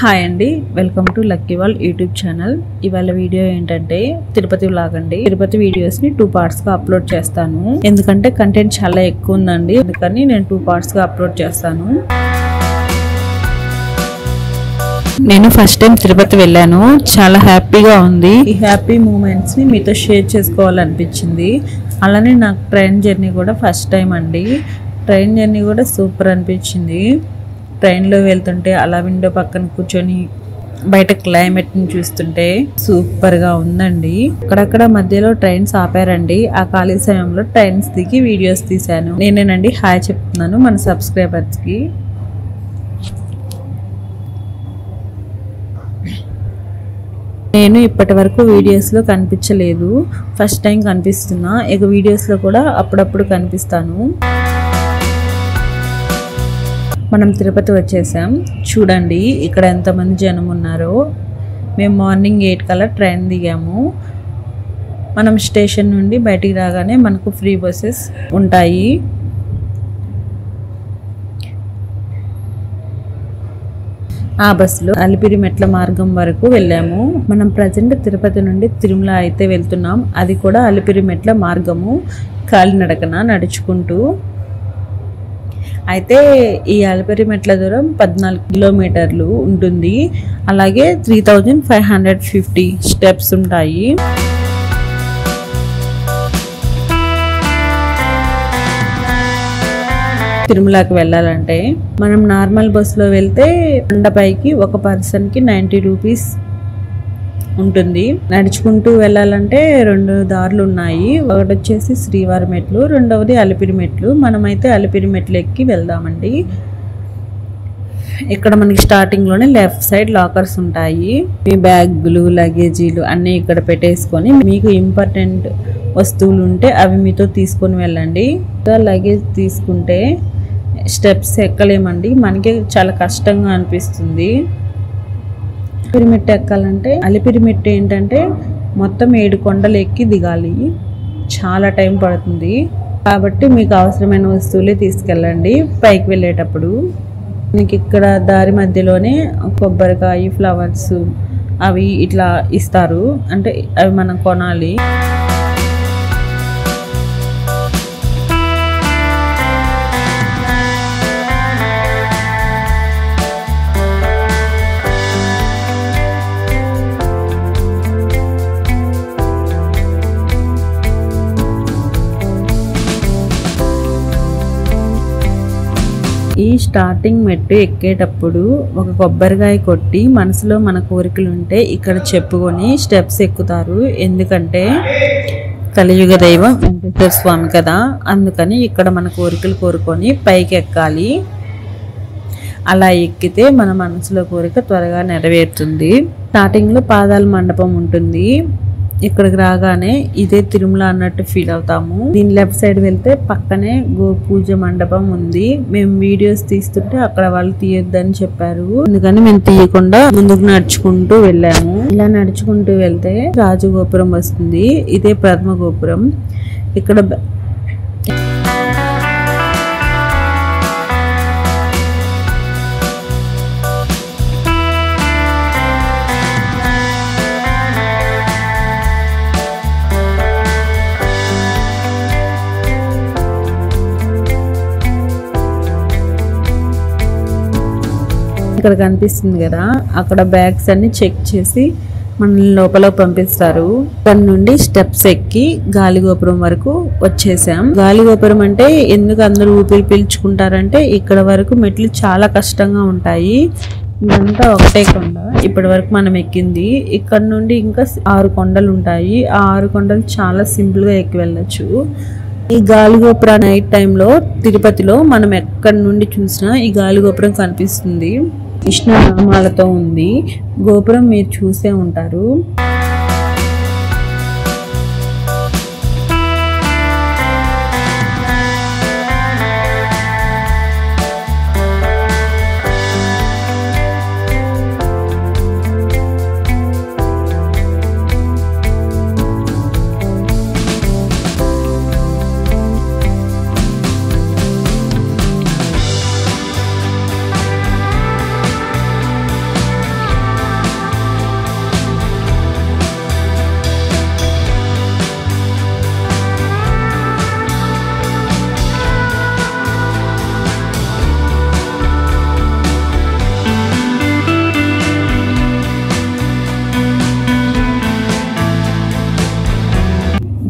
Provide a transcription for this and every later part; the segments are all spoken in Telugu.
హాయ్ అండి, welcome to lucky world YouTube channel. ఇవాళ వీడియో ఏంటంటే తిరుపతి వ్లాగ్ అండి. తిరుపతి వీడియోస్ ని 2 parts గా అప్లోడ్ చేస్తాను. ఎందుకంటే కంటెంట్ చాలా ఎక్కువ ఉందండి, అందుకని నేను 2 parts గా అప్లోడ్ చేస్తాను. నేను ఫస్ట్ టైం తిరుపతి వెళ్ళాను, చాలా హ్యాపీగా ఉంది. ఈ హ్యాపీ మూమెంట్స్ ని మీతో షేర్ చేసుకోవాలనిపించింది. అలానే నాకు ట్రైన్ జర్నీ కూడా ఫస్ట్ టైం అండి. ట్రైన్ జర్నీ కూడా సూపర్ అనిపించింది. ట్రైన్లో వెళ్తుంటే అలా విండో పక్కన కూర్చొని బయట క్లైమేట్ని చూస్తుంటే సూపర్గా ఉందండి. అక్కడక్కడ మధ్యలో ట్రైన్స్ ఆపారండి. ఆ ఖాళీ సమయంలో ట్రైన్స్ దిగి వీడియోస్ తీశాను. నేనేనండి హాయ్ చెప్తున్నాను మన సబ్స్క్రైబర్స్కి. నేను ఇప్పటి వరకు వీడియోస్లో కనిపించలేదు, ఫస్ట్ టైం కనిపిస్తున్నా. ఇక వీడియోస్లో కూడా అప్పుడప్పుడు కనిపిస్తాను. మనం తిరుపతి వచ్చేసాం. చూడండి ఇక్కడ ఎంతమంది జనం ఉన్నారో. మేము మార్నింగ్ 8 కల్లా ట్రైన్ దిగాము. మనం స్టేషన్ నుండి బయటికి రాగానే మనకు ఫ్రీ బస్సెస్ ఉంటాయి. ఆ బస్సులో అలిపిరి మెట్ల మార్గం వరకు వెళ్ళాము. మనం ప్రజెంట్ తిరుపతి నుండి తిరుమల అయితే వెళ్తున్నాం. అది కూడా అలిపిరి మెట్ల మార్గము, కాలినడకన నడుచుకుంటూ. అయితే ఈ అలిపిరి మెట్ల దూరం 14 కిలోమీటర్లు ఉంటుంది. అలాగే 3550 స్టెప్స్ ఉంటాయి. తిరుమలకి వెళ్ళాలంటే మనం నార్మల్ బస్సులో వెళ్తే కొండపైకి ఒక పర్సన్కి 90 రూపీస్ ఉంటుంది. నడుచుకుంటూ వెళ్ళాలంటే 2 దారులు ఉన్నాయి. ఒకటి వచ్చేసి శ్రీవారి మెట్లు, రెండవది అలిపిరి మెట్లు. మనమైతే అలిపిరి మెట్లు ఎక్కి వెళ్దామండి. ఇక్కడ మనకి స్టార్టింగ్లోనే లెఫ్ట్ సైడ్ లాకర్స్ ఉంటాయి. మీ బ్యాగులు, లగేజీలు అన్నీ ఇక్కడ పెట్టేసుకొని మీకు ఇంపార్టెంట్ వస్తువులు ఉంటే అవి మీతో తీసుకొని వెళ్ళండి. లగేజ్ తీసుకుంటే స్టెప్స్ ఎక్కలేమండి, మనకే చాలా కష్టంగా అనిపిస్తుంది. అలిపిరి మెట్టు ఎక్కాలంటే అలిపిరి మెట్టు ఏంటంటే మొత్తం 7 కొండలు ఎక్కి దిగాలి, చాలా టైం పడుతుంది. కాబట్టి మీకు అవసరమైన వస్తువులే తీసుకెళ్ళండి పైకి వెళ్ళేటప్పుడు. మీకు ఇక్కడ దారి మధ్యలోనే కొబ్బరికాయ, ఫ్లవర్స్ అవి ఇట్లా ఇస్తారు, అంటే అవి మనం కొనాలి. ఈ స్టార్టింగ్ మెట్టు ఎక్కేటప్పుడు ఒక కొబ్బరికాయ కొట్టి మనసులో మన కోరికలు ఉంటే ఇక్కడ చెప్పుకొని స్టెప్స్ ఎక్కుతారు. ఎందుకంటే కలియుగ దైవం వెంకటేశ్వర స్వామి కదా, అందుకని ఇక్కడ మన కోరికలు కోరుకొని పైకి ఎక్కాలి. అలా ఎక్కితే మన మనసులో కోరిక త్వరగా నెరవేరుతుంది. స్టార్టింగ్లో పాదాల మండపం ఉంటుంది. ఇక్కడికి రాగానే ఇదే తిరుమల అన్నట్టు ఫీల్ అవుతాము. దీని లెఫ్ట్ సైడ్ వెళ్తే పక్కనే గోపూజ మండపం ఉంది. మేము వీడియోస్ తీస్తుంటే అక్కడ వాళ్ళు తీయొద్దని చెప్పారు, అందుకని మేము తీయకుండా ముందుకు నడుచుకుంటూ వెళ్ళాము. ఇలా నడుచుకుంటూ వెళ్తే రాజగోపురం వస్తుంది. ఇదే ప్రథమ గోపురం. ఇక్కడ ఇక్కడ కనిపిస్తుంది కదా, అక్కడ బ్యాగ్స్ అన్ని చెక్ చేసి మనల్ని లోపల పంపిస్తారు. దాని నుండి స్టెప్స్ ఎక్కి గాలిగోపురం వరకు వచ్చేసాం. గాలిగోపురం అంటే ఎందుకు అందరూ ఊపిరి పీల్చుకుంటారంటే ఇక్కడ వరకు మెట్లు చాలా కష్టంగా ఉంటాయి. ఇదంతా ఒకటే కొండ ఇప్పటి వరకు మనం ఎక్కింది. ఇక్కడ నుండి ఇంకా 6 కొండలు ఉంటాయి. ఆ 6 కొండలు చాలా సింపుల్ గా ఎక్కి వెళ్ళొచ్చు. ఈ గాలిగోపురం నైట్ టైంలో తిరుపతిలో మనం ఎక్కడి నుండి చూసినా ఈ గాలిగోపురం కనిపిస్తుంది. కృష్ణనామాలతో ఉంది. గోపురం మీరు చూసే ఉంటారు.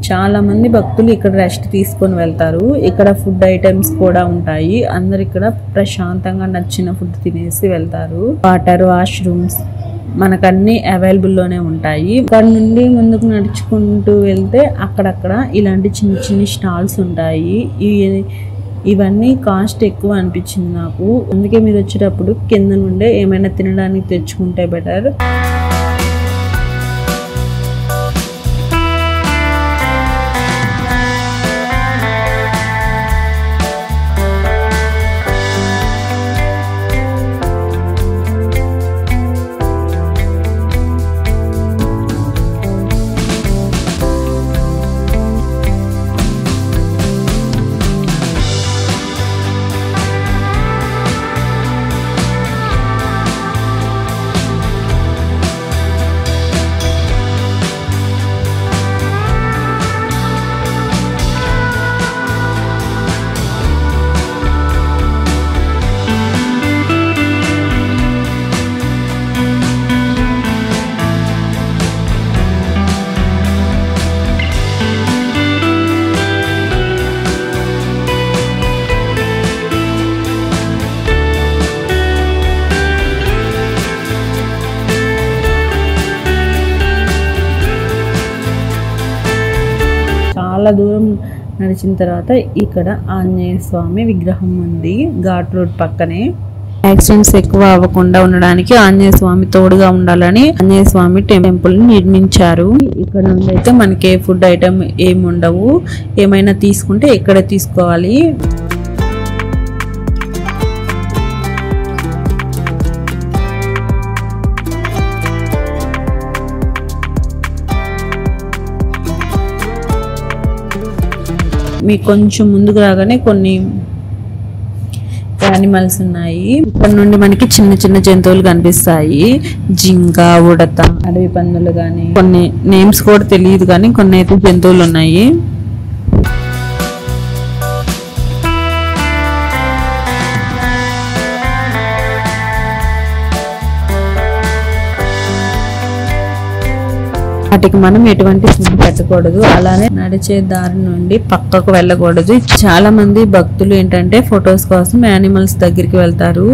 చాలా మంది భక్తులు ఇక్కడ రెస్ట్ తీసుకొని వెళ్తారు. ఇక్కడ ఫుడ్ ఐటమ్స్ కూడా ఉంటాయి. అందరు ఇక్కడ ప్రశాంతంగా నచ్చిన ఫుడ్ తినేసి వెళ్తారు. వాటర్, వాష్రూమ్స్ మనకన్నీ అవైలబుల్లోనే ఉంటాయి. ఇక్కడ నుండి ముందుకు నడుచుకుంటూ వెళ్తే అక్కడక్కడ ఇలాంటి చిన్న చిన్న స్టాల్స్ ఉంటాయి. ఇవన్నీ కాస్ట్ ఎక్కువ అనిపించింది నాకు. అందుకే మీరు వచ్చేటప్పుడు కింద నుండే ఏమైనా తినడానికి తెచ్చుకుంటే బెటర్. చాలా దూరం నడిచిన తర్వాత ఇక్కడ ఆంజనేయ స్వామి విగ్రహం ఉంది. ఘాట్ రోడ్ పక్కనే. యాక్సిడెంట్స్ ఎక్కువ అవ్వకుండా ఉండడానికి ఆంజనేయ స్వామి తోడుగా ఉండాలని ఆంజనేయ స్వామి టెంపుల్ నిర్మించారు. ఇక్కడ నుండి అయితే మనకి ఏ ఫుడ్ ఐటమ్ ఏమి ఉండవు. ఏమైనా తీసుకుంటే ఇక్కడే తీసుకోవాలి. మీకు కొంచెం ముందుకు రాగానే కొన్ని యానిమల్స్ ఉన్నాయి. ఇక్కడ నుండి మనకి చిన్న చిన్న జంతువులు కనిపిస్తాయి. జింక, ఉడత, అడవి పందులు కానీ కొన్ని నేమ్స్ కూడా తెలియదు కానీ కొన్ని అయితే జంతువులు ఉన్నాయి. వాటికి మనం ఎటువంటి ఫుడ్ పెట్టకూడదు. అలానే నడిచే దారి నుండి పక్కకు వెళ్ళకూడదు. చాలా మంది భక్తులు ఏంటంటే ఫొటోస్ కోసం యానిమల్స్ దగ్గరికి వెళ్తారు.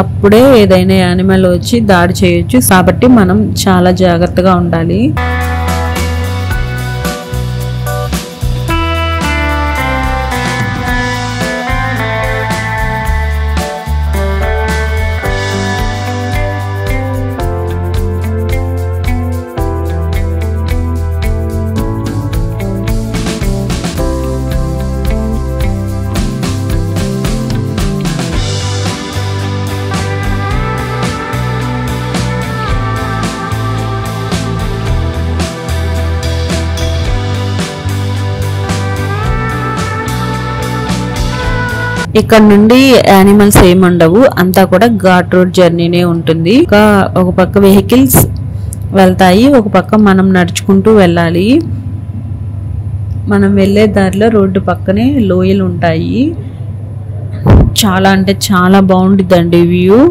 అప్పుడే ఏదైనా యానిమల్ వచ్చి దాడి చేయొచ్చు. కాబట్టి మనం చాలా జాగ్రత్తగా ఉండాలి. ఇక్కడ నుండి యానిమల్స్ ఏమి ఉండవు. అంతా కూడా ఘాట్ రోడ్ జర్నీనే ఉంటుంది. ఒక పక్క వెహికల్స్ వెళ్తాయి, ఒక పక్క మనం నడుచుకుంటూ వెళ్ళాలి. మనం వెళ్ళే దారిలో రోడ్డు పక్కనే లోయలు ఉంటాయి. చాలా అంటే చాలా బాగుంటుందండి వ్యూ.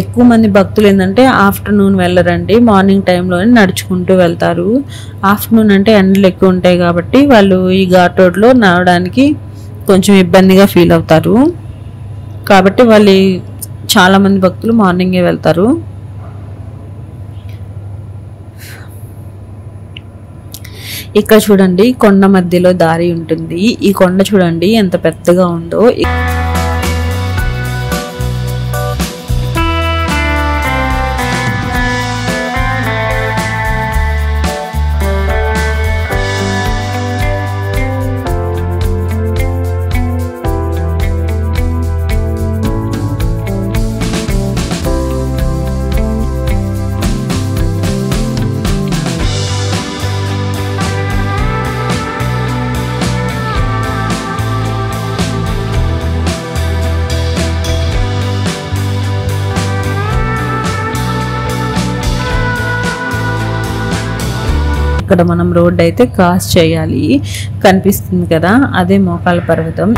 ఎక్కువ మంది భక్తులు ఏంటంటే ఆఫ్టర్నూన్ వెళ్ళరండి, మార్నింగ్ టైంలోనే నడుచుకుంటూ వెళ్తారు. ఆఫ్టర్నూన్ అంటే ఎండలు ఎక్కువ ఉంటాయి కాబట్టి వాళ్ళు ఈ ఘాట్ రోడ్లో నడవడానికి కొంచెం ఇబ్బందిగా ఫీల్ అవుతారు. కాబట్టి వాళ్ళు చాలామంది భక్తులు మార్నింగే వెళ్తారు. ఇక్కడ చూడండి కొండ మధ్యలో దారి ఉంటుంది. ఈ కొండ చూడండి ఎంత పెద్దగా ఉందో. ఇక్కడ మనం రోడ్ అయితే క్రాస్ చేయాలి. కనిపిస్తుంది కదా, అదే మోకాళ్ళ పర్వతం.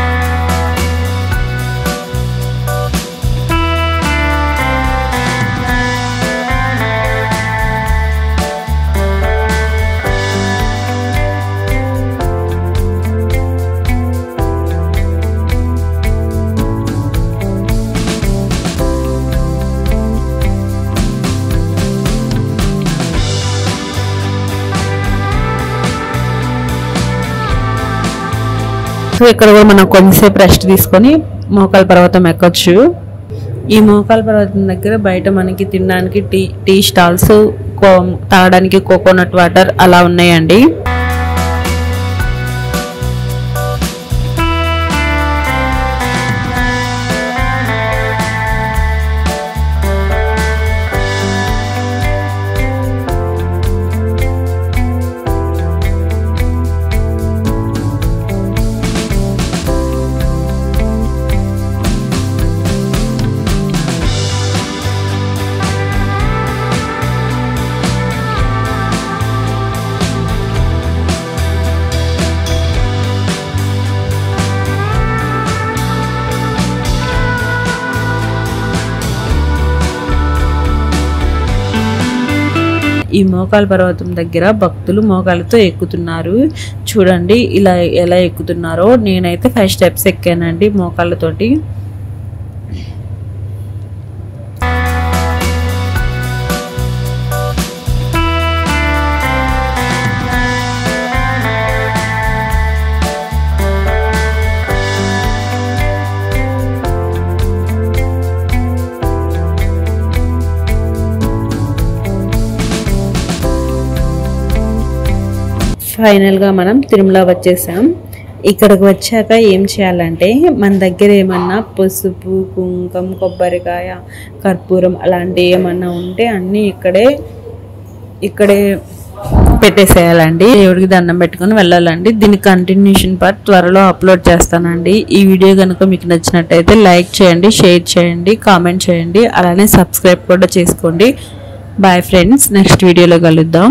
సో ఇక్కడ కూడా మనం కొంచెంసేపు రెస్ట్ తీసుకొని మోకాల పర్వతం ఎక్కొచ్చు. ఈ మోకాల పర్వతం దగ్గర బయట మనకి తినడానికి టీ స్టాల్స్, తాగడానికి కోకోనట్ వాటర్ అలా ఉన్నాయండి. ఈ మోకాల పర్వతం దగ్గర భక్తులు మోకాలతో ఎక్కుతున్నారు. చూడండి ఇలా ఎలా ఎక్కుతున్నారో. నేనైతే 5 స్టెప్స్ ఎక్కానండి మోకాళ్ళతోటి. ఫైనల్గా మనం తిరుమల వచ్చేసాం. ఇక్కడికి వచ్చాక ఏం చేయాలంటే మన దగ్గర ఏమన్నా పసుపు, కుంకం, కొబ్బరికాయ, కర్పూరం అలాంటివి ఏమన్నా ఉంటే అన్నీ ఇక్కడే పెట్టేసేయాలండి. దేవుడికి దండం పెట్టుకొని వెళ్ళాలండి. దీని కంటిన్యూషన్ పార్ట్ త్వరలో అప్లోడ్ చేస్తానండి. ఈ వీడియో కనుక మీకు నచ్చినట్టయితే లైక్ చేయండి, షేర్ చేయండి, కామెంట్ చేయండి, అలానే సబ్స్క్రైబ్ కూడా చేసుకోండి. బాయ్ ఫ్రెండ్స్, నెక్స్ట్ వీడియోలో కలుద్దాం.